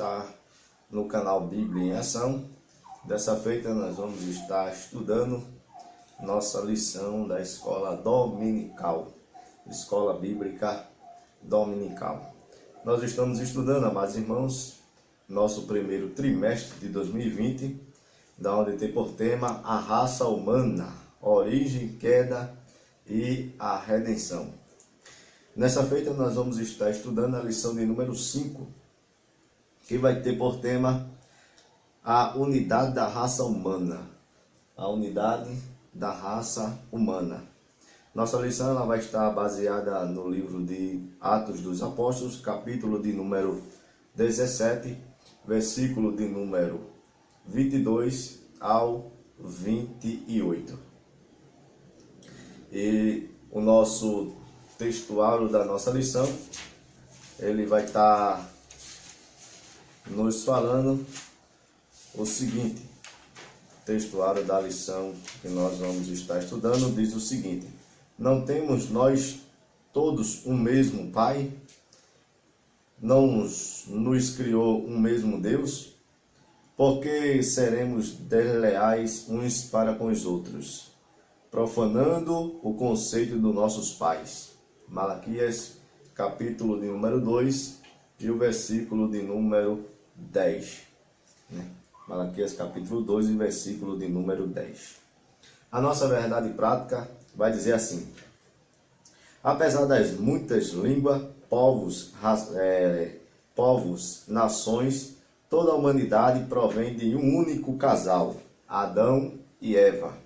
está no canal Bíblia em Ação. Dessa feita nós vamos estar estudando nossa lição da escola dominical, escola bíblica dominical. Nós estamos estudando, amados irmãos, nosso primeiro trimestre de 2020, da onde tem por tema a raça humana, origem, queda e a redenção. Nessa feita nós vamos estar estudando a lição de número 5, que vai ter por tema a unidade da raça humana. A unidade da raça humana. Nossa lição ela vai estar baseada no livro de Atos dos Apóstolos, capítulo de número 17, versículo de número 22 ao 28. E o nosso textuário da nossa lição, ele vai estar nos falando o seguinte. O textuário da lição que nós vamos estar estudando diz o seguinte: não temos nós todos um mesmo Pai? Não nos criou um mesmo Deus? Por que seremos desleais uns para com os outros, profanando o conceito dos nossos pais? Malaquias, capítulo de número 2 e o versículo de número 10. Malaquias, capítulo 2 e versículo de número 10. A nossa verdade prática vai dizer assim: apesar das muitas línguas, povos, nações, toda a humanidade provém de um único casal, Adão e Eva.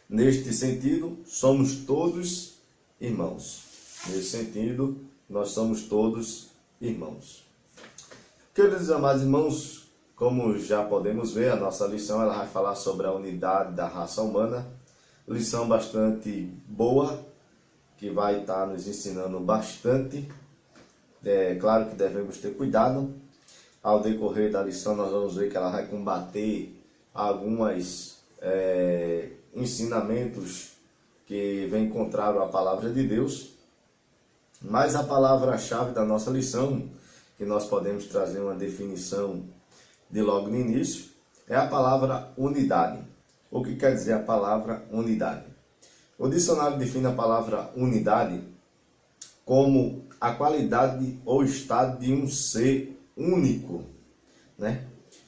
Neste sentido, somos todos irmãos. Nesse sentido, nós somos todos irmãos. Queridos amados irmãos, como já podemos ver, a nossa lição ela vai falar sobre a unidade da raça humana. Lição bastante boa, que vai estar nos ensinando bastante. É claro que devemos ter cuidado. Ao decorrer da lição, nós vamos ver que ela vai combater alguns ensinamentos que vêm contrário à palavra de Deus. Mas a palavra-chave da nossa lição, que nós podemos trazer uma definição de logo no início, é a palavra unidade. O que quer dizer a palavra unidade? O dicionário define a palavra unidade como a qualidade ou estado de um ser único,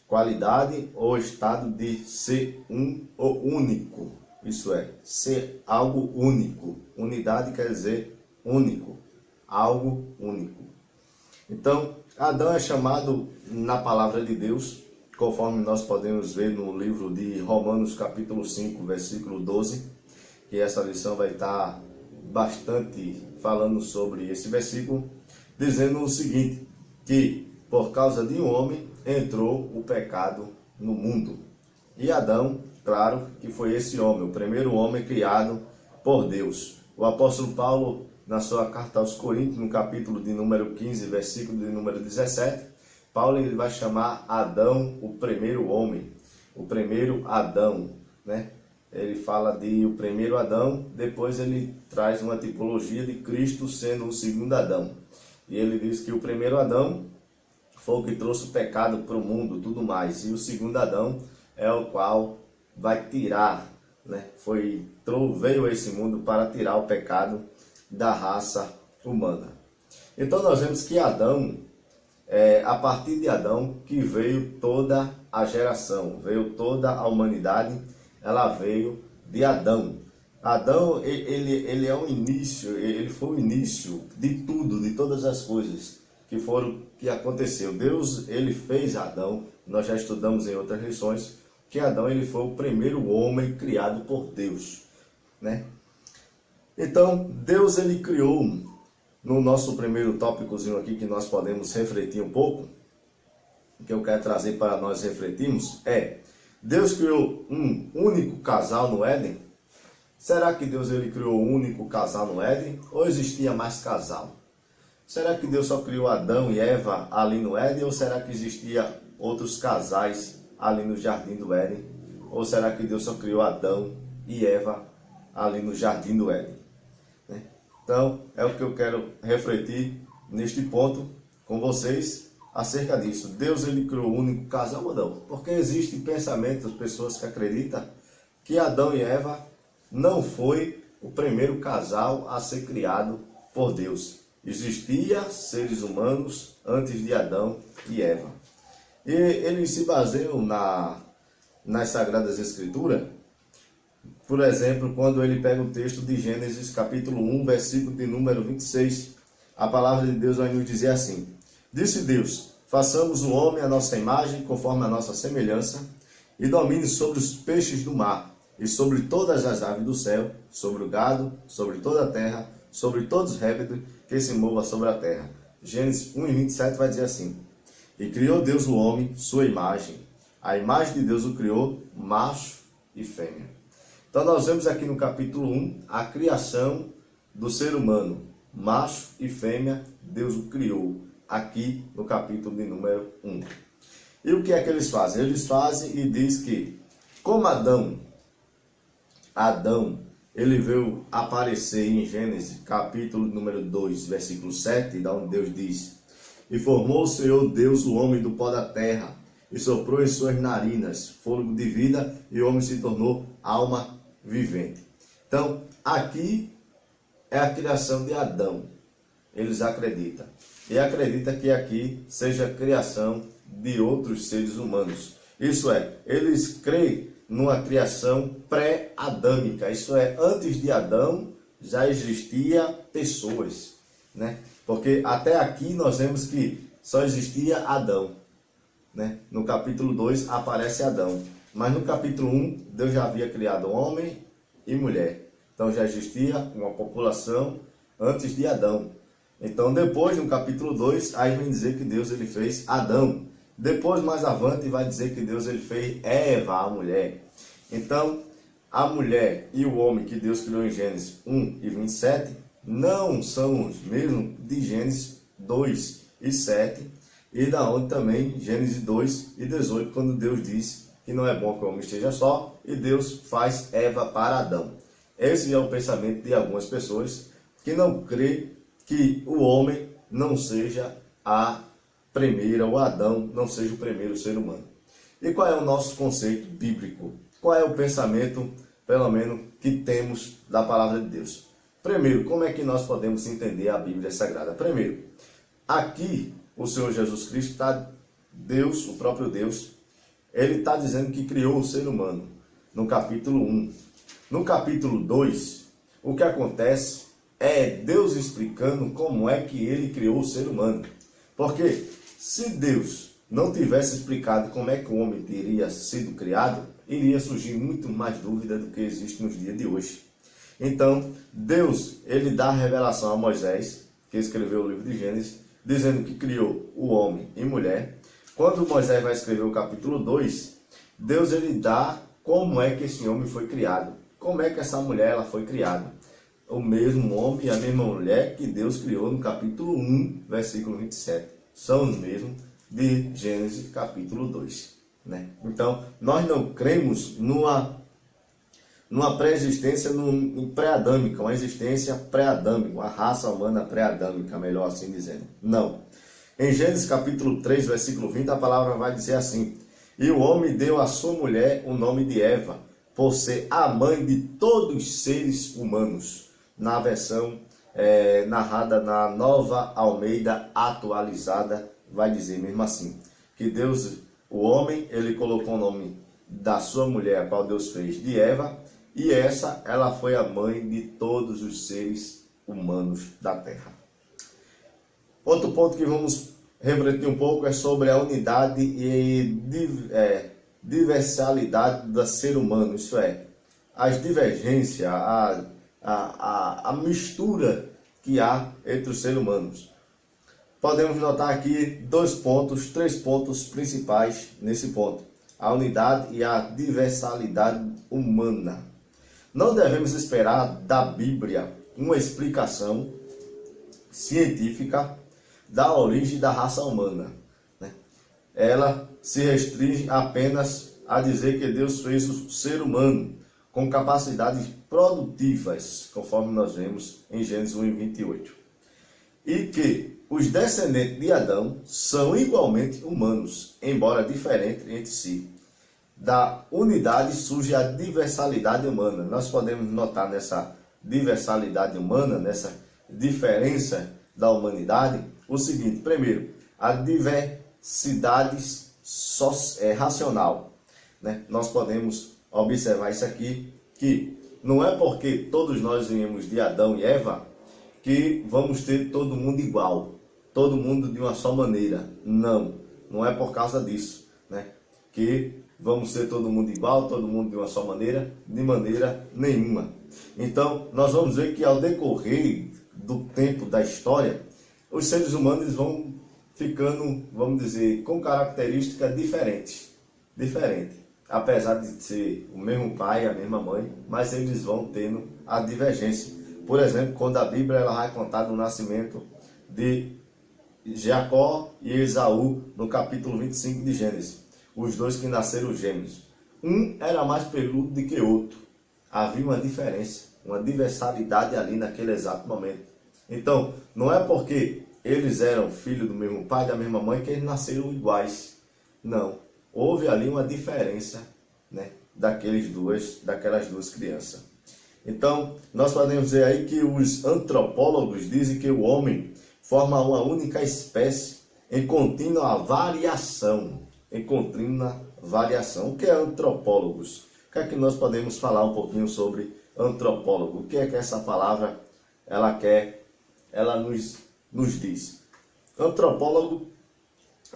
Qualidade ou estado de ser ou único, isso é, ser algo único. Unidade quer dizer único, algo único. Então, Adão é chamado na palavra de Deus, conforme nós podemos ver no livro de Romanos capítulo 5, versículo 12, que essa lição vai estar bastante falando sobre esse versículo, dizendo o seguinte, que por causa de um homem entrou o pecado no mundo. E Adão, claro que foi esse homem, o primeiro homem criado por Deus. O apóstolo Paulo, na sua carta aos Coríntios, no capítulo de número 15, versículo de número 17, Paulo ele vai chamar Adão o primeiro homem, o primeiro Adão, Ele fala de o primeiro Adão, depois ele traz uma tipologia de Cristo sendo o segundo Adão. E ele diz que o primeiro Adão foi o que trouxe o pecado para o mundo, tudo mais. E o segundo Adão é o qual vai tirar, veio a esse mundo para tirar o pecado da raça humana. Então nós vemos que Adão, a partir de Adão que veio toda a geração, veio toda a humanidade, ela veio de Adão. Adão, ele é o início, ele foi o início de tudo, de todas as coisas que aconteceu. Deus, ele fez Adão, nós já estudamos em outras lições, que Adão ele foi o primeiro homem criado por Deus, Então, Deus ele criou, no nosso primeiro tópicozinho aqui, que nós podemos refletir um pouco, que eu quero trazer para nós refletirmos, Deus criou um único casal no Éden? Será que Deus ele criou um único casal no Éden? Ou existia mais casal? Será que Deus só criou Adão e Eva ali no Éden? Ou será que existia outros casais ali no jardim do Éden? Ou será que Deus só criou Adão e Eva ali no jardim do Éden? Então, é o que eu quero refletir neste ponto com vocês, acerca disso. Deus ele criou o único casal ou não? Porque existem pensamentos, pessoas que acreditam que Adão e Eva não foi o primeiro casal a ser criado por Deus. Existia seres humanos antes de Adão e Eva. E eles se baseiam nas Sagradas Escrituras. Por exemplo, quando ele pega o texto de Gênesis capítulo 1, versículo de número 26, a palavra de Deus vai nos dizer assim: disse Deus, façamos o homem à nossa imagem, conforme a nossa semelhança, e domine sobre os peixes do mar, e sobre todas as aves do céu, sobre o gado, sobre toda a terra, sobre todos os répteis que se movam sobre a terra. Gênesis 1 e 27 vai dizer assim: e criou Deus o homem, sua imagem. A imagem de Deus o criou, macho e fêmea. Então nós vemos aqui no capítulo 1 a criação do ser humano. Macho e fêmea, Deus o criou. Aqui no capítulo de número 1. E o que é que eles fazem? Eles fazem e diz que, como Adão, ele veio aparecer em Gênesis, capítulo número 2, versículo 7, da onde Deus diz: e formou o Senhor Deus o homem do pó da terra, e soprou em suas narinas fôlego de vida, e o homem se tornou alma vivente. Então, aqui é a criação de Adão. Eles acreditam. E acreditam que aqui seja a criação de outros seres humanos. Isso é, eles creem numa criação pré-adâmica. Isso é, antes de Adão já existia pessoas, né? Porque até aqui nós vemos que só existia Adão, né? No capítulo 2 aparece Adão. Mas no capítulo 1, Deus já havia criado homem e mulher. Então já existia uma população antes de Adão. Então depois, no capítulo 2, aí vem dizer que Deus ele fez Adão. Depois, mais avante, vai dizer que Deus ele fez Eva, a mulher. Então, a mulher e o homem que Deus criou em Gênesis 1 e 27 não são os mesmos de Gênesis 2 e 7 e da onde também Gênesis 2 e 18, quando Deus diz que não é bom que o homem esteja só e Deus faz Eva para Adão. Esse é o pensamento de algumas pessoas que não creem que o homem não seja a primeira, o Adão não seja o primeiro ser humano. E qual é o nosso conceito bíblico? Qual é o pensamento, pelo menos, que temos da palavra de Deus? Primeiro, como é que nós podemos entender a Bíblia Sagrada? Primeiro, aqui o Senhor Jesus Cristo está, Deus, o próprio Deus, ele está dizendo que criou o ser humano, no capítulo 1. No capítulo 2, o que acontece é Deus explicando como é que ele criou o ser humano. Porque se Deus não tivesse explicado como é que o homem teria sido criado, iria surgir muito mais dúvida do que existe nos dias de hoje. Então, Deus, ele dá a revelação a Moisés, que escreveu o livro de Gênesis, dizendo que criou o homem e mulher. Quando Moisés vai escrever o capítulo 2, Deus ele dá como é que esse homem foi criado. Como é que essa mulher ela foi criada. O mesmo homem e a mesma mulher que Deus criou no capítulo 1, versículo 27. São os mesmos de Gênesis capítulo 2. Né? Então, nós não cremos numa pré-existência pré-adâmica, uma existência pré-adâmica, uma raça humana pré-adâmica, melhor assim dizendo. Não. Em Gênesis capítulo 3, versículo 20, a palavra vai dizer assim: e o homem deu à sua mulher o nome de Eva, por ser a mãe de todos os seres humanos. Na versão narrada na Nova Almeida Atualizada, vai dizer mesmo assim, que Deus, o homem, ele colocou o nome da sua mulher, a qual Deus fez, de Eva, e ela foi a mãe de todos os seres humanos da terra. Outro ponto que vamos refletir um pouco é sobre a unidade e diversalidade do ser humano, isso é, as divergências, a mistura que há entre os seres humanos. Podemos notar aqui três pontos principais nesse ponto: a unidade e a diversalidade humana. Não devemos esperar da Bíblia uma explicação científica da origem da raça humana, né? Ela se restringe apenas a dizer que Deus fez o ser humano com capacidades produtivas, conforme nós vemos em Gênesis 1 e 28. E que os descendentes de Adão são igualmente humanos, embora diferentes entre si. Da unidade surge a diversalidade humana. Nós podemos notar nessa diversalidade humana, nessa diferença da humanidade, o seguinte: primeiro, a diversidade racional, né? Nós podemos observar isso aqui, que não é porque todos nós viemos de Adão e Eva que vamos ter todo mundo igual, todo mundo de uma só maneira. Não é por causa disso, né, que vamos ser todo mundo igual, todo mundo de uma só maneira, de maneira nenhuma. Então, nós vamos ver que ao decorrer do tempo da história, os seres humanos vão ficando, vamos dizer, com características diferentes. Apesar de ser o mesmo pai, a mesma mãe, mas eles vão tendo a divergência. Por exemplo, quando a Bíblia ela vai contar do nascimento de Jacó e Esaú, no capítulo 25 de Gênesis. Os dois que nasceram gêmeos. Um era mais peludo do que o outro. Havia uma diferença, uma diversalidade ali naquele exato momento. Então, não é porque eles eram filhos do mesmo pai, da mesma mãe, que eles nasceram iguais. Não. Houve ali uma diferença, né, daquelas duas crianças. Então, nós podemos dizer aí que os antropólogos dizem que o homem forma uma única espécie em contínua variação. O que é antropólogos? O que é que nós podemos falar um pouquinho sobre antropólogo? O que é que essa palavra ela nos diz? Antropólogo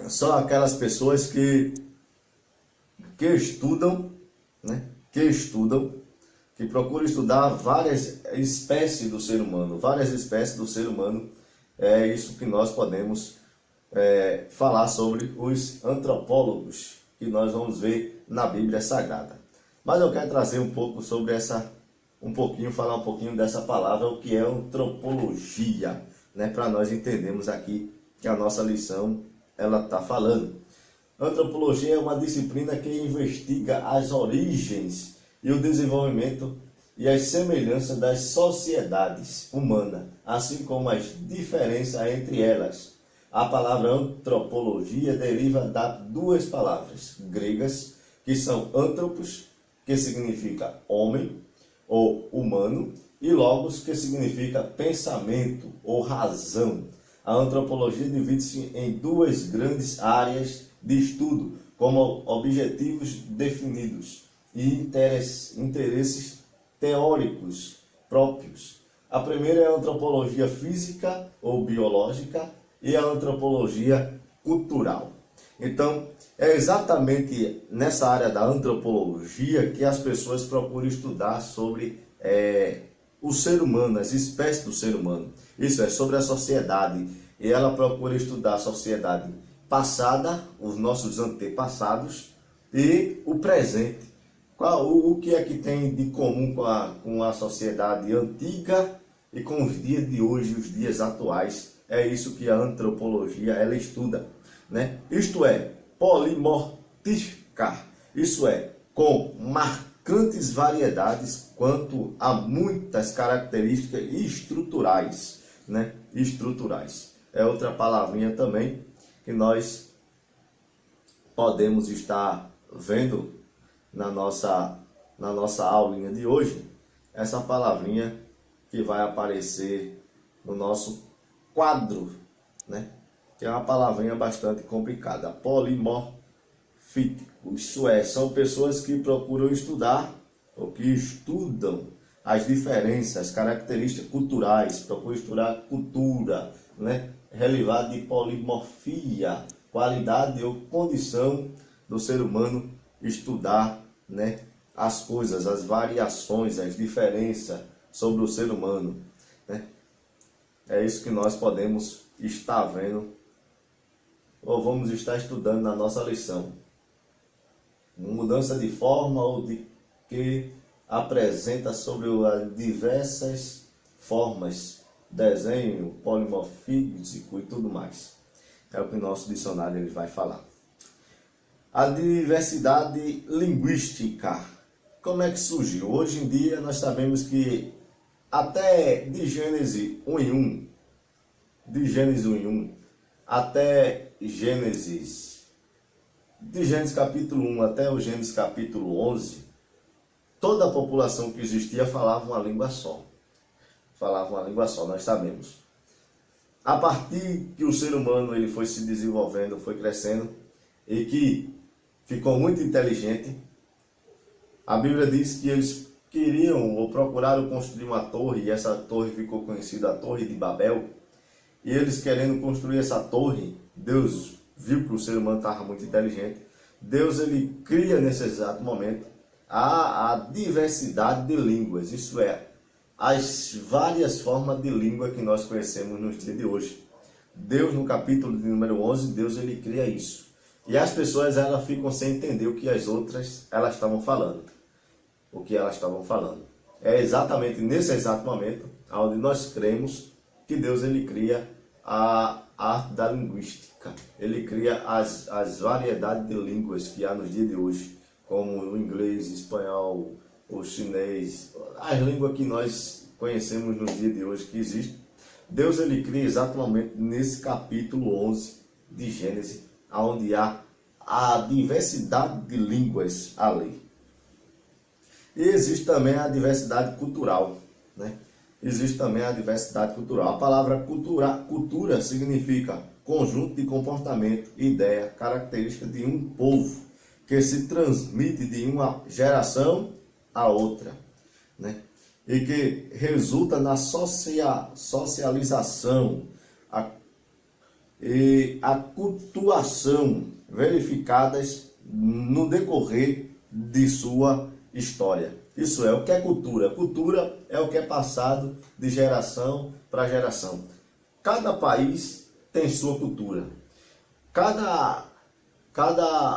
são aquelas pessoas que estudam, né? Que procuram estudar várias espécies do ser humano. É isso que nós podemos falar sobre os antropólogos, que nós vamos ver na Bíblia Sagrada. Mas eu quero trazer um pouco sobre falar um pouquinho dessa palavra, o que é antropologia, né? Para nós entendermos aqui que a nossa lição ela está falando. Antropologia é uma disciplina que investiga as origens e o desenvolvimento e as semelhanças das sociedades humanas, assim como as diferenças entre elas. A palavra antropologia deriva de duas palavras gregas, que são antropos, que significa homem ou humano, e logos, que significa pensamento ou razão. A antropologia divide-se em duas grandes áreas de estudo, como objetivos definidos e interesses teóricos próprios. A primeira é a antropologia física ou biológica e a antropologia cultural. Então, é exatamente nessa área da antropologia que as pessoas procuram estudar sobre o ser humano, as espécies do ser humano. Isso é, sobre a sociedade. E ela procura estudar a sociedade passada, os nossos antepassados, e o presente. O que é que tem de comum com a sociedade antiga e com os dias de hoje, os dias atuais. É isso que a antropologia ela estuda, né? Isto é, polimórfica, isso é, com marcantes variedades quanto a muitas características estruturais, né? Estruturais. É outra palavrinha também que nós podemos estar vendo na nossa aulinha de hoje, essa palavrinha que vai aparecer no nosso quadro, né? Que é uma palavrinha bastante complicada. Polimórfico, isso é, são pessoas que procuram estudar, ou que estudam as diferenças, as características culturais, procuram estudar cultura, né? Relevado de polimorfia, qualidade ou condição do ser humano estudar, né, as coisas, as variações, as diferenças sobre o ser humano, né? É isso que nós podemos estar vendo, ou vamos estar estudando na nossa lição. Mudança de forma ou de que apresenta sobre as diversas formas, desenho, polimorfísico e tudo mais. É o que o nosso dicionário ele vai falar. A diversidade linguística. Como é que surgiu? Hoje em dia nós sabemos que até de Gênesis 1 em 1, de Gênesis 1 até Gênesis, de Gênesis capítulo 1 até o Gênesis capítulo 11, toda a população que existia falava uma língua só. Falava uma língua só, nós sabemos. A partir que o ser humano ele foi se desenvolvendo, foi crescendo e que ficou muito inteligente, a Bíblia diz que eles queriam ou procuraram construir uma torre, e essa torre ficou conhecida a Torre de Babel. E eles querendo construir essa torre, Deus viu que o ser humano estava muito inteligente. Deus ele cria nesse exato momento a diversidade de línguas, isso é, as várias formas de língua que nós conhecemos nos dias de hoje. Deus, no capítulo de número 11, Deus ele cria isso. E as pessoas elas ficam sem entender o que as outras elas estavam falando. O que elas estavam falando. É exatamente nesse exato momento onde nós cremos que Deus ele cria a arte da linguística. Ele cria as variedades de línguas que há nos dias de hoje, como o inglês, o espanhol, o chinês, as línguas que nós conhecemos nos dias de hoje que existem. Deus ele cria exatamente nesse capítulo 11 de Gênesis, onde há a diversidade de línguas ali. E existe também a diversidade cultural, né? Existe também a diversidade cultural. A palavra cultura significa conjunto de comportamento, ideia, característica de um povo que se transmite de uma geração a outra, né? E que resulta na socialização e a cultuação verificadas no decorrer de sua história. Isso é, o que é cultura? Cultura é o que é passado de geração para geração. Cada país tem sua cultura. Cada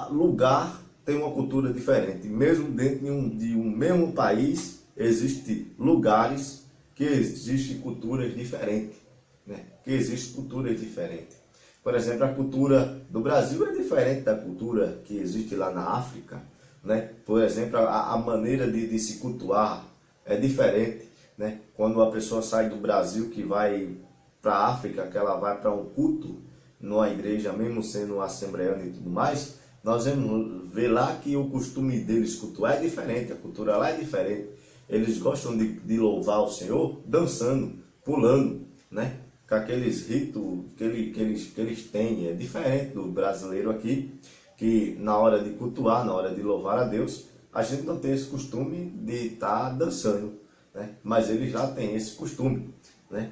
lugar tem uma cultura diferente. Mesmo dentro de um mesmo país, existem lugares que existem culturas diferentes, né? Que existem culturas diferentes. Por exemplo, a cultura do Brasil é diferente da cultura que existe lá na África, né? Por exemplo, a maneira de se cultuar é diferente, né? Quando uma pessoa sai do Brasil que vai para a África, que ela vai para um culto numa igreja, mesmo sendo assembleana e tudo mais, nós vamos ver lá que o costume deles cultuar é diferente, a cultura lá é diferente. Eles gostam de louvar o Senhor dançando, pulando, né? Com aqueles ritos que eles têm, é diferente do brasileiro aqui, que na hora de cultuar, na hora de louvar a Deus, a gente não tem esse costume de estar dançando, né? Mas eles já têm esse costume, né?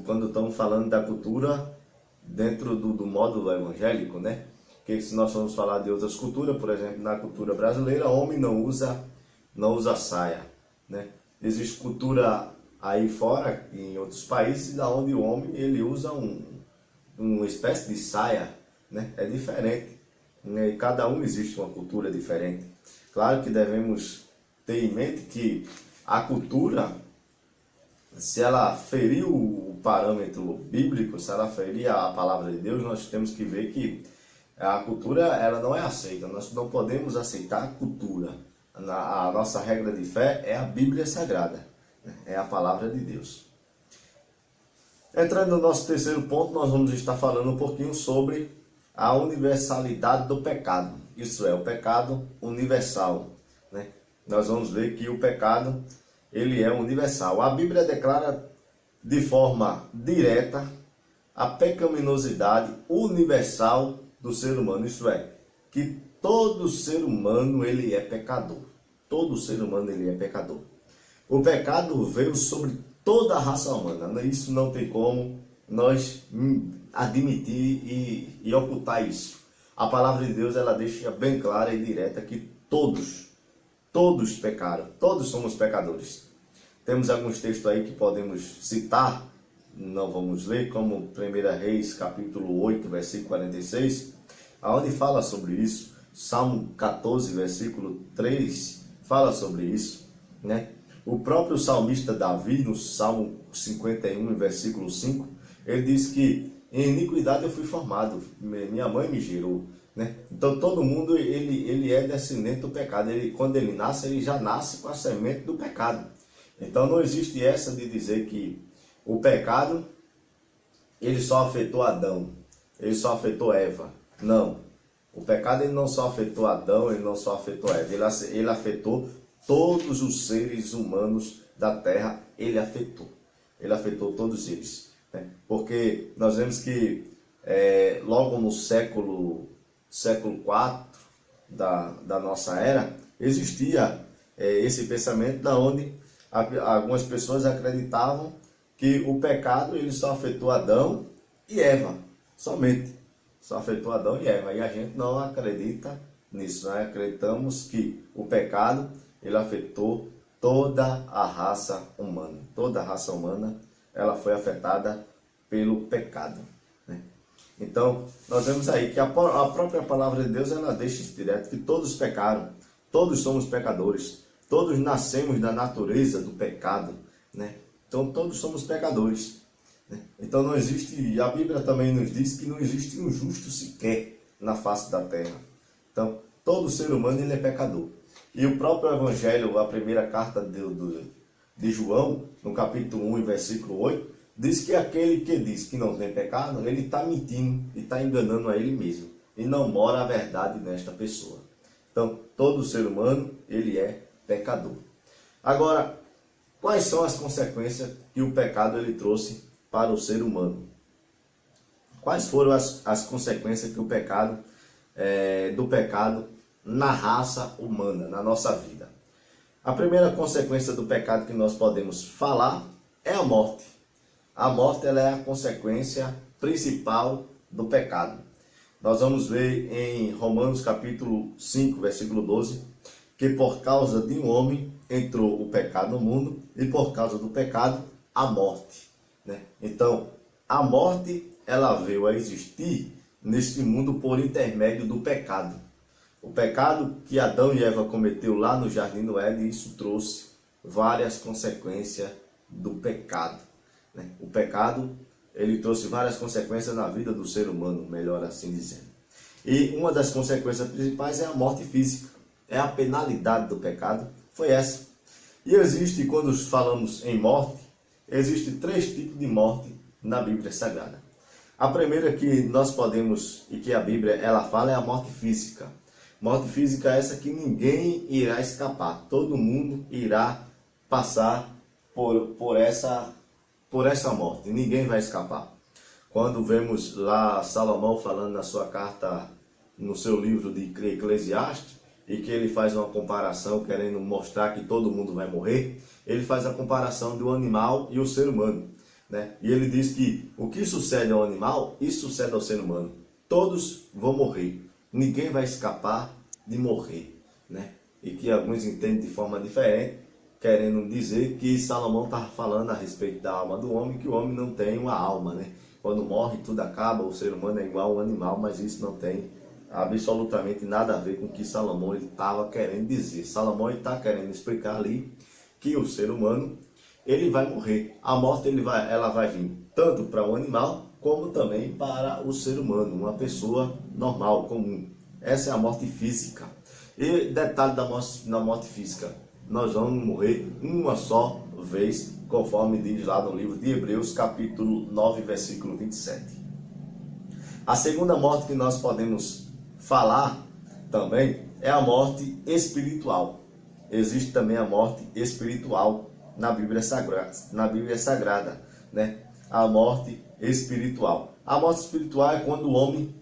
Quando estamos falando da cultura dentro do módulo evangélico, né? Que se nós formos falar de outras culturas, por exemplo, na cultura brasileira, homem não usa saia, né? Existe cultura aí fora, em outros países, onde o homem ele usa uma espécie de saia, né? É diferente. Em cada um existe uma cultura diferente. Claro que devemos ter em mente que a cultura, se ela ferir o parâmetro bíblico, se ela ferir a palavra de Deus, nós temos que ver que a cultura ela não é aceita. Nós não podemos aceitar a cultura. A nossa regra de fé é a Bíblia Sagrada, é a palavra de Deus. Entrando no nosso terceiro ponto, nós vamos estar falando um pouquinho sobre a universalidade do pecado. Isso é, o pecado universal, né? Nós vamos ver que o pecado ele é universal. A Bíblia declara de forma direta a pecaminosidade universal do ser humano. Isso é, que todo ser humano ele é pecador. Todo ser humano ele é pecador. O pecado veio sobre toda a raça humana. Isso não tem como nós admitir e ocultar isso. A palavra de Deus ela deixa bem clara e direta que todos pecaram. Todos somos pecadores. Temos alguns textos aí que podemos citar, não vamos ler, como 1 Reis, capítulo 8, versículo 46, onde fala sobre isso. Salmo 14, versículo 3, fala sobre isso, né? O próprio salmista Davi, no Salmo 51, versículo 5, ele diz que em iniquidade eu fui formado, minha mãe me gerou, né? Então todo mundo ele é descendente do pecado. Quando ele nasce, ele já nasce com a semente do pecado. Então não existe essa de dizer que o pecado ele só afetou Adão, ele só afetou Eva. Não, o pecado ele não só afetou Adão, ele não só afetou Eva, ele afetou todos os seres humanos da terra, ele afetou todos eles, né? Porque nós vemos que logo no século IV da nossa era, existia esse pensamento da onde algumas pessoas acreditavam que o pecado ele só afetou Adão e Eva, somente. Só afetou Adão e Eva. E a gente não acredita nisso. Nós acreditamos que o pecado ele afetou toda a raça humana. Toda a raça humana ela foi afetada pelo pecado, né? Então, nós vemos aí que a própria palavra de Deus ela deixa isso direto, que todos pecaram, todos somos pecadores, todos nascemos da natureza do pecado, né? Então, todos somos pecadores, né? Então, não existe, a Bíblia também nos diz que não existe um justo sequer na face da terra. Então, todo ser humano ele é pecador. E o próprio Evangelho, a primeira carta de João, no capítulo 1 e versículo 8, diz que aquele que diz que não tem pecado, ele está mentindo e está enganando a ele mesmo. E não mora a verdade nesta pessoa. Então, todo ser humano, ele é pecador. Agora, quais são as consequências que o pecado ele trouxe para o ser humano? Quais foram as consequências que o pecado, do pecado na raça humana, na nossa vida? A primeira consequência do pecado que nós podemos falar é a morte. A morte ela é a consequência principal do pecado. Nós vamos ver em Romanos capítulo 5, versículo 12, que por causa de um homem entrou o pecado no mundo e por causa do pecado a morte, né? Então, a morte ela veio a existir neste mundo por intermédio do pecado. O pecado que Adão e Eva cometeu lá no Jardim do Éden, isso trouxe várias consequências do pecado, né? O pecado, ele trouxe várias consequências na vida do ser humano, melhor assim dizendo. E uma das consequências principais é a morte física. É a penalidade do pecado, foi essa. E existe, quando falamos em morte, existe 3 tipos de morte na Bíblia Sagrada. A primeira que nós podemos, e que a Bíblia ela fala, é a morte física. Morte física é essa que ninguém irá escapar. Todo mundo irá passar por essa morte. Ninguém vai escapar. Quando vemos lá Salomão falando na sua carta, no seu livro de Eclesiastes, e que ele faz uma comparação, querendo mostrar que todo mundo vai morrer, ele faz a comparação do animal e o ser humano, né? E ele diz que o que sucede ao animal, isso sucede ao ser humano. Todos vão morrer. Ninguém vai escapar de morrer, né? E que alguns entendem de forma diferente, querendo dizer que Salomão estava falando a respeito da alma do homem, que o homem não tem uma alma, né? Quando morre tudo acaba, o ser humano é igual ao animal, mas isso não tem absolutamente nada a ver com o que Salomão estava querendo dizer. Salomão está querendo explicar ali que o ser humano ele vai morrer. A morte ela vai vir tanto para o animal como também para o ser humano, uma pessoa normal, comum. Essa é a morte física. E detalhe da morte física, nós vamos morrer uma só vez, conforme diz lá no livro de Hebreus, capítulo 9, versículo 27. A segunda morte que nós podemos falar também é a morte espiritual. Existe também a morte espiritual na Bíblia Sagrada, né? A morte espiritual. A morte espiritual é quando o homem,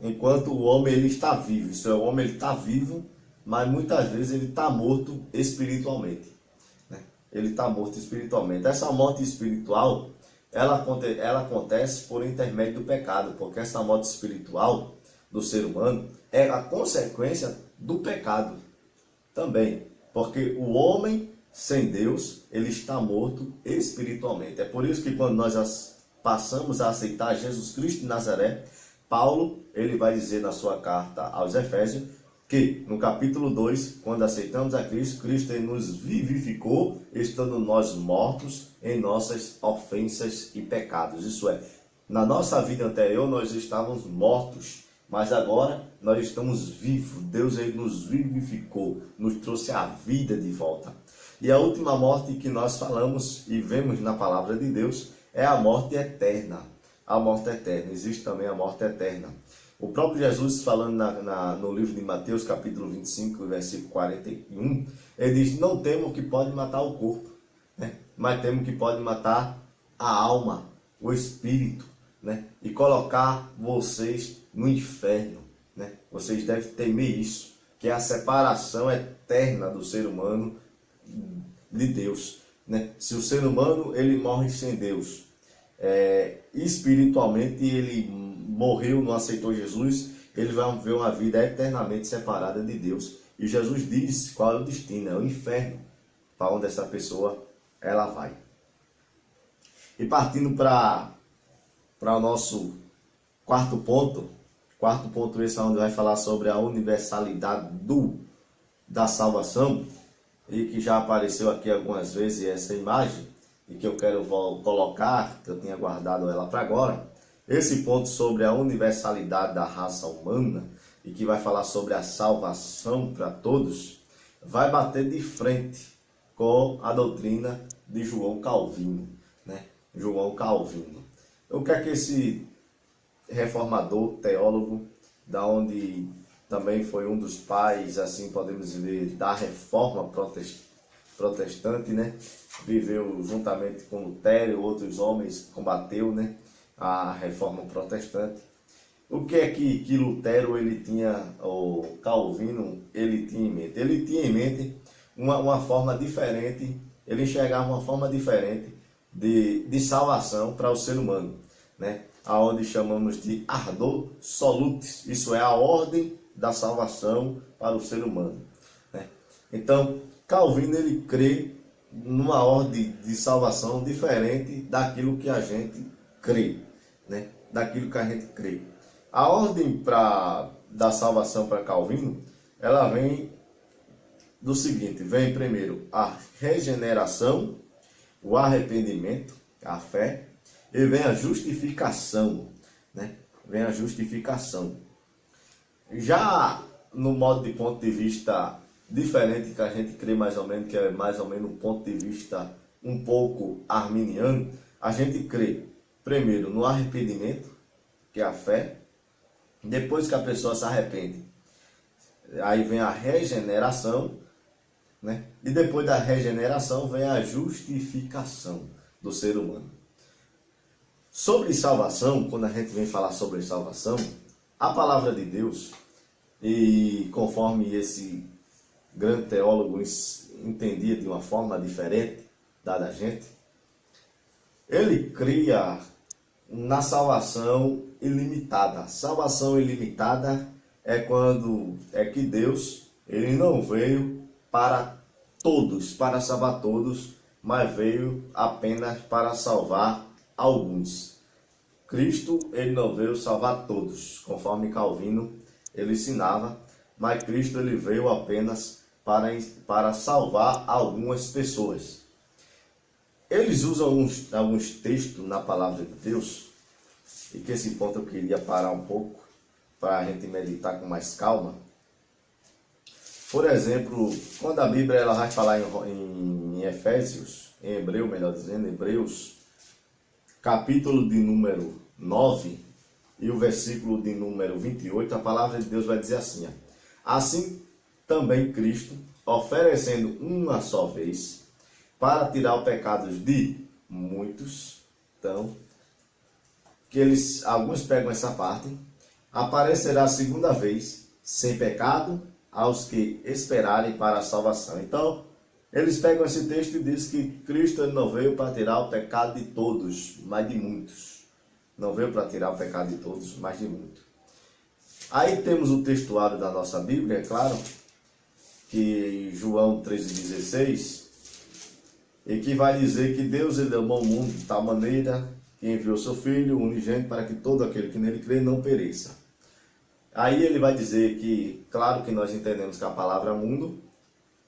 enquanto o homem ele está vivo. Isso é, o homem ele está vivo, mas muitas vezes ele está morto espiritualmente, né? Ele está morto espiritualmente. Essa morte espiritual, ela acontece por intermédio do pecado, porque essa morte espiritual do ser humano é a consequência do pecado também, porque o homem sem Deus, ele está morto espiritualmente. É por isso que quando nós passamos a aceitar Jesus Cristo de Nazaré, Paulo, ele vai dizer na sua carta aos Efésios, que no capítulo 2, quando aceitamos a Cristo, Cristo ele nos vivificou, estando nós mortos em nossas ofensas e pecados. Isso é, na nossa vida anterior nós estávamos mortos, mas agora nós estamos vivos. Deus ele nos vivificou, nos trouxe a vida de volta. E a última morte que nós falamos e vemos na palavra de Deus é a morte eterna. a morte eterna, existe também a morte eterna. O próprio Jesus, falando no livro de Mateus, capítulo 25, versículo 41, ele diz: não temo que pode matar o corpo, né? Mas temo que pode matar a alma, o espírito, né? E colocar vocês no inferno, né? Vocês devem temer isso, que é a separação eterna do ser humano de Deus, né? Se o ser humano ele morre sem Deus, espiritualmente ele morreu, não aceitou Jesus, ele vai viver uma vida eternamente separada de Deus. E Jesus diz qual é o destino: é o inferno, para onde essa pessoa ela vai. E partindo para o nosso quarto ponto esse é onde vai falar sobre a universalidade da salvação, e que já apareceu aqui algumas vezes essa imagem, e que eu quero colocar, que eu tinha guardado ela para agora. Esse ponto sobre a universalidade da raça humana, e que vai falar sobre a salvação para todos, vai bater de frente com a doutrina de João Calvino, né? João Calvino. O que é que esse reformador, teólogo, da onde também foi um dos pais, assim podemos dizer, da reforma protestante, né? Viveu juntamente com Lutero e outros homens, combateu, né, a reforma protestante. O que é que Lutero ele tinha, ou Calvino ele tinha em mente? Ele tinha em mente uma forma diferente, ele enxergava uma forma diferente de salvação para o ser humano, né? Aonde chamamos de ardor solutis, isso é a ordem da salvação para o ser humano, né? Então, Calvino ele crê numa ordem de salvação diferente daquilo que a gente crê, né? Daquilo que a gente crê. A ordem da salvação para Calvino, ela vem do seguinte: vem primeiro a regeneração, o arrependimento, a fé, e vem a justificação, né? Vem a justificação. Já no modo de ponto de vista diferente que a gente crê mais ou menos, que é mais ou menos um ponto de vista um pouco arminiano, a gente crê primeiro no arrependimento, que é a fé. Depois que a pessoa se arrepende, aí vem a regeneração, né? E depois da regeneração vem a justificação do ser humano. Sobre salvação, quando a gente vem falar sobre salvação, a palavra de Deus, e conforme esse grande teólogo entendia de uma forma diferente da da gente, ele cria na salvação ilimitada. Salvação ilimitada é quando que Deus ele não veio para todos, para salvar todos, mas veio apenas para salvar alguns. Cristo ele não veio salvar todos, conforme Calvino ele ensinava, mas Cristo ele veio apenas para salvar algumas pessoas. Eles usam alguns textos na palavra de Deus, e que esse ponto eu queria parar um pouco, para a gente meditar com mais calma. Por exemplo, quando a Bíblia ela vai falar em Efésios, em Hebreu, melhor dizendo, Hebreus, capítulo de número 9, e o versículo de número 28, a palavra de Deus vai dizer assim: assim também Cristo, oferecendo uma só vez, para tirar os pecados de muitos. Então, alguns pegam essa parte, aparecerá a segunda vez, sem pecado, aos que esperarem para a salvação. Então, eles pegam esse texto e dizem que Cristo não veio para tirar o pecado de todos, mas de muitos. Não veio para tirar o pecado de todos, mas de muitos. Aí temos o textuário da nossa Bíblia, é claro, que João 13,16, e que vai dizer que Deus ele amou o mundo de tal maneira que enviou seu Filho unigênito para que todo aquele que nele crê não pereça. Aí ele vai dizer que, claro que nós entendemos que a palavra mundo,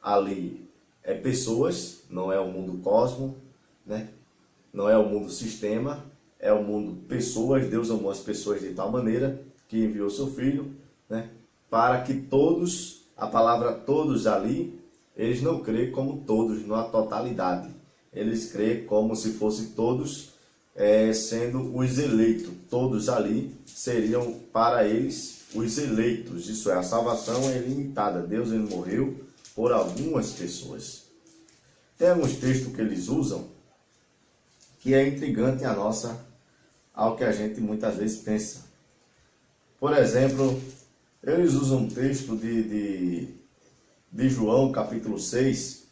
ali é pessoas, não é o mundo cosmo, né? Não é o mundo sistema, é o mundo pessoas. Deus amou as pessoas de tal maneira que enviou seu Filho, né? Para que todos, a palavra todos ali, eles não creem como todos, na totalidade. Eles creem como se fossem todos sendo os eleitos. Todos ali seriam para eles os eleitos. Isso é, a salvação é ilimitada. Deus ele morreu por algumas pessoas. Tem alguns textos que eles usam que é intrigante ao que a gente muitas vezes pensa. Por exemplo, eles usam um texto de João, capítulo 6,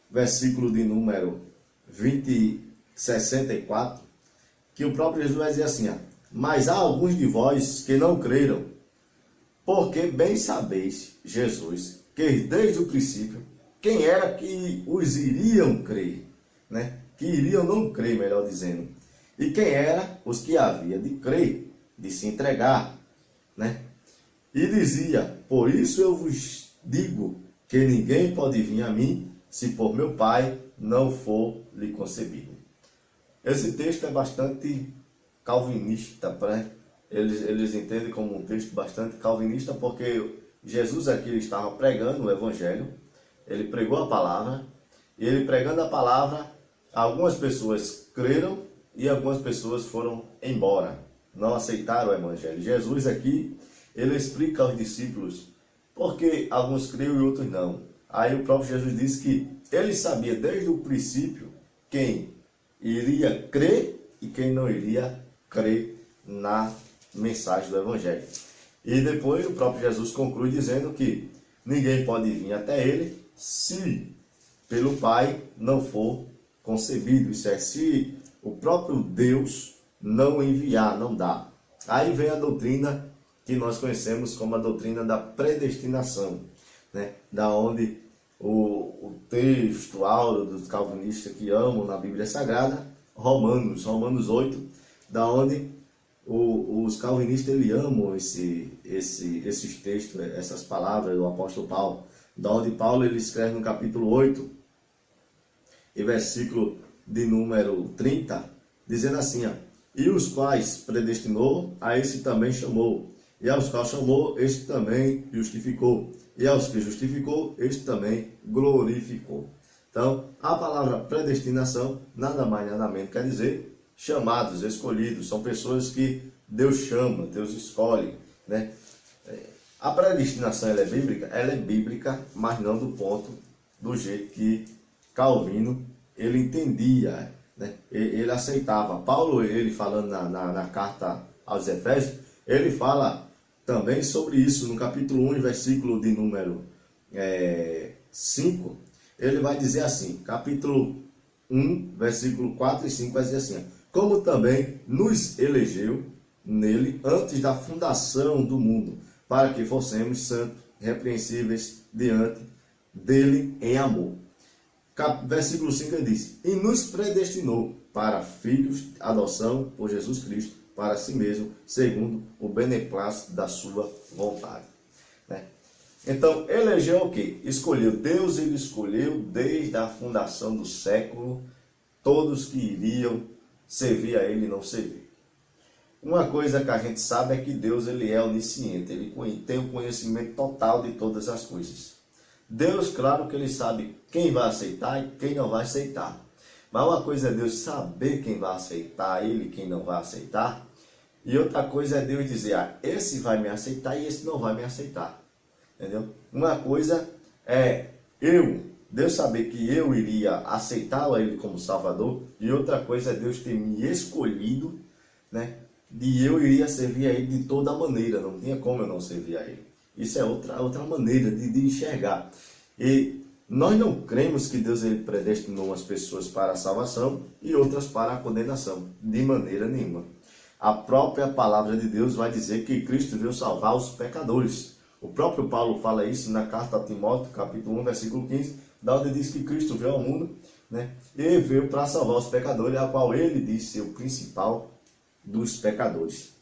versículo de número 64, que o próprio Jesus vai dizer assim, mas há alguns de vós que não creram, porque bem sabeis, Jesus, que desde o princípio, quem era que os iriam crer, né? Que iriam não crer, melhor dizendo. E quem era os que havia de crer, de se entregar, né? E dizia, por isso eu vos digo que ninguém pode vir a mim se por meu Pai não for lhe concebido. Esse texto é bastante calvinista, eles entendem como um texto bastante calvinista, porque Jesus aqui ele estava pregando o Evangelho, ele pregou a palavra, e ele pregando a palavra, algumas pessoas creram e algumas pessoas foram embora, não aceitaram o Evangelho. Jesus aqui, ele explica aos discípulos porque alguns creram e outros não. Aí o próprio Jesus disse que ele sabia desde o princípio quem iria crer e quem não iria crer na mensagem do Evangelho. E depois o próprio Jesus conclui dizendo que ninguém pode vir até ele se pelo Pai não for concebido. Isso é, se o próprio Deus não enviar, não dá. Aí vem a doutrina que nós conhecemos como a doutrina da predestinação, né? Da onde o texto áureo dos calvinistas que amam na Bíblia Sagrada, Romanos 8, da onde os calvinistas ele amam esses textos, essas palavras do apóstolo Paulo, da onde Paulo ele escreve no capítulo 8, e versículo de número 30, dizendo assim, e os quais predestinou, a esse também chamou, e aos quais chamou, este também justificou, e aos que justificou, este também glorificou. Então, a palavra predestinação, nada mais, nada menos quer dizer chamados, escolhidos, são pessoas que Deus chama, Deus escolhe, né? A predestinação ela é bíblica, mas não do ponto, do jeito que Calvino ele entendia, né? Ele aceitava. Paulo, ele falando na carta aos Efésios, ele fala também sobre isso, no capítulo 1, versículo de número 5, ele vai dizer assim, capítulo 1, versículo 4 e 5, vai dizer assim, como também nos elegeu nele antes da fundação do mundo, para que fossemos santos, repreensíveis diante dele em amor. Versículo 5 ele diz, e nos predestinou para filhos de adoção por Jesus Cristo, para si mesmo, segundo o beneplácito da sua vontade. Né? Então, elegeu o quê? Escolheu. Deus, ele escolheu desde a fundação do século, todos que iriam servir a ele e não servir. Uma coisa que a gente sabe é que Deus ele é onisciente, ele tem o conhecimento total de todas as coisas. Deus, claro que ele sabe quem vai aceitar e quem não vai aceitar. Mas uma coisa é Deus saber quem vai aceitar ele e quem não vai aceitar. E outra coisa é Deus dizer, esse vai me aceitar e esse não vai me aceitar. Entendeu? Uma coisa é Deus saber que eu iria aceitar ele como Salvador. E outra coisa é Deus ter me escolhido, né? E eu iria servir a ele de toda maneira. Não tinha como eu não servir a ele. Isso é outra maneira de enxergar. E nós não cremos que Deus ele predestinou umas pessoas para a salvação e outras para a condenação. De maneira nenhuma. A própria palavra de Deus vai dizer que Cristo veio salvar os pecadores. O próprio Paulo fala isso na carta a Timóteo, capítulo 1, versículo 15, da onde diz que Cristo veio ao mundo, né, e veio para salvar os pecadores, a qual ele diz ser o principal dos pecadores.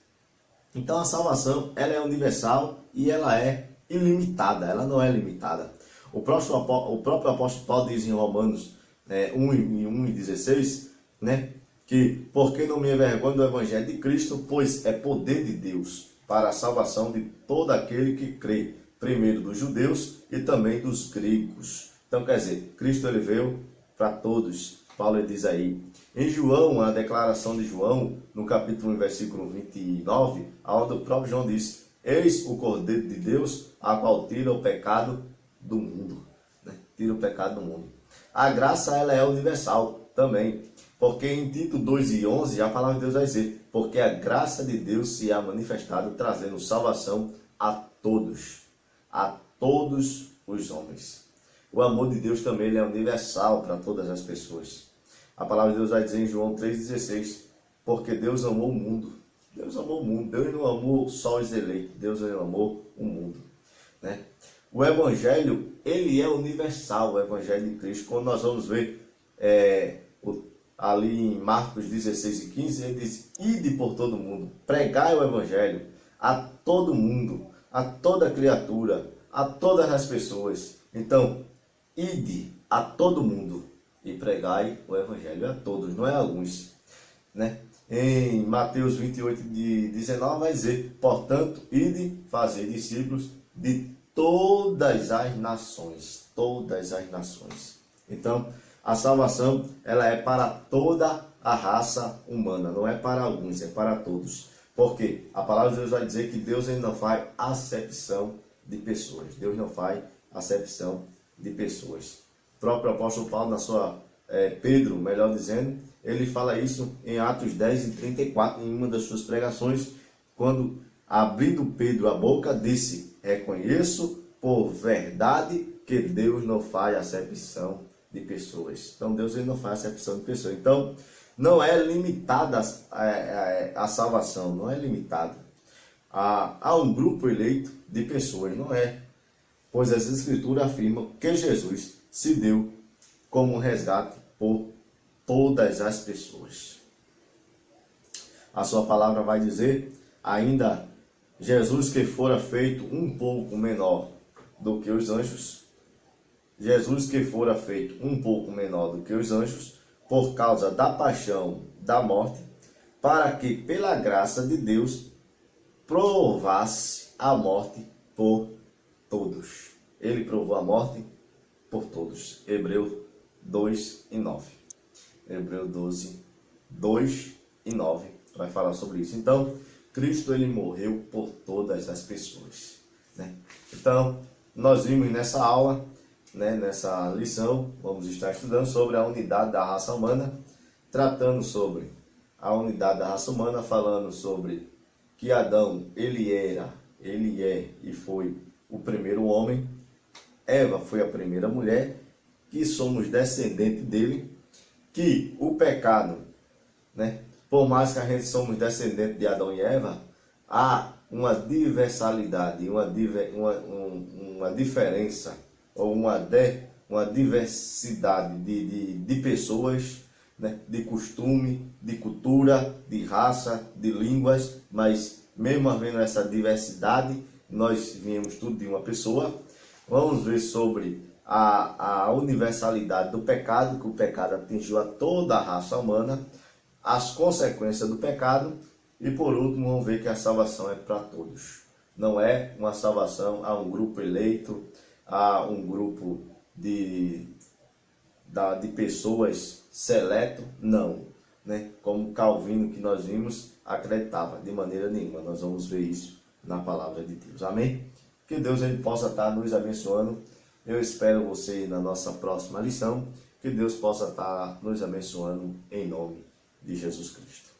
Então a salvação ela é universal e ela é ilimitada, ela não é limitada. O próprio apóstolo Paulo diz em Romanos 1 e 16, né, que porque não me envergonho do evangelho de Cristo, pois é poder de Deus para a salvação de todo aquele que crê, primeiro dos judeus e também dos gregos. Então quer dizer, Cristo ele veio para todos. Paulo diz aí, em João, a declaração de João, no capítulo 1, versículo 29, onde o próprio João diz, eis o Cordeiro de Deus, a qual tira o pecado do mundo. Né? Tira o pecado do mundo. A graça, ela é universal também, porque em Tito 2:11, a palavra de Deus vai dizer, porque a graça de Deus se há manifestado, trazendo salvação a todos os homens. O amor de Deus também ele é universal para todas as pessoas. A palavra de Deus vai dizer em João 3,16, porque Deus amou o mundo. Deus amou o mundo. Deus não amou só os eleitos. Deus amou o mundo. Né? O Evangelho, ele é universal, o Evangelho de Cristo. Quando nós vamos ver ali em Marcos 16:15, ele diz, ide por todo mundo, pregai o Evangelho a todo mundo, a toda criatura, a todas as pessoas. Então, ide a todo mundo e pregai o Evangelho a todos, não é a alguns. Né? Em Mateus 28:19 vai dizer, portanto, ide fazer discípulos de todas as nações. Todas as nações. Então, a salvação ela é para toda a raça humana, não é para alguns, é para todos. Porque a palavra de Deus vai dizer que Deus ele não faz acepção de pessoas. Deus não faz acepção de pessoas. O próprio apóstolo Paulo, na sua Pedro, melhor dizendo, ele fala isso em Atos 10:34, em uma das suas pregações, quando, abrindo Pedro a boca, disse, reconheço por verdade que Deus não faz acepção de pessoas. Então, Deus ele não faz acepção de pessoas. Então, não é limitada a salvação, não é limitada a um grupo eleito de pessoas, não é. Pois as Escrituras afirmam que Jesus se deu como resgate por todas as pessoas. A sua palavra vai dizer, ainda, Jesus que fora feito um pouco menor do que os anjos, Jesus que fora feito um pouco menor do que os anjos, por causa da paixão, da morte, para que pela graça de Deus provasse a morte por todos. Ele provou a morte por todos. Hebreus 2:9. Hebreus 12:2-9 vai falar sobre isso. Então, Cristo ele morreu por todas as pessoas. Né? Então, nós vimos nessa aula, nessa lição, vamos estar estudando sobre a unidade da raça humana, tratando sobre a unidade da raça humana, falando sobre que Adão, ele é e foi o primeiro homem, Eva foi a primeira mulher, que somos descendentes dele, que o pecado, por mais que a gente somos descendentes de Adão e Eva, há uma diversalidade, uma diferença, ou uma diversidade de pessoas, de costume, de cultura, de raça, de línguas, mas mesmo havendo essa diversidade, nós viemos tudo de uma pessoa. Vamos ver sobre a universalidade do pecado, que o pecado atingiu a toda a raça humana, as consequências do pecado, e por último vamos ver que a salvação é para todos. Não é uma salvação a um grupo eleito, a um grupo de pessoas seleto, não. Como Calvino, que nós vimos, acreditava, de maneira nenhuma. Nós vamos ver isso na palavra de Deus. Amém? Que Deus ele possa estar nos abençoando. Eu espero você na nossa próxima lição. Que Deus possa estar nos abençoando em nome de Jesus Cristo.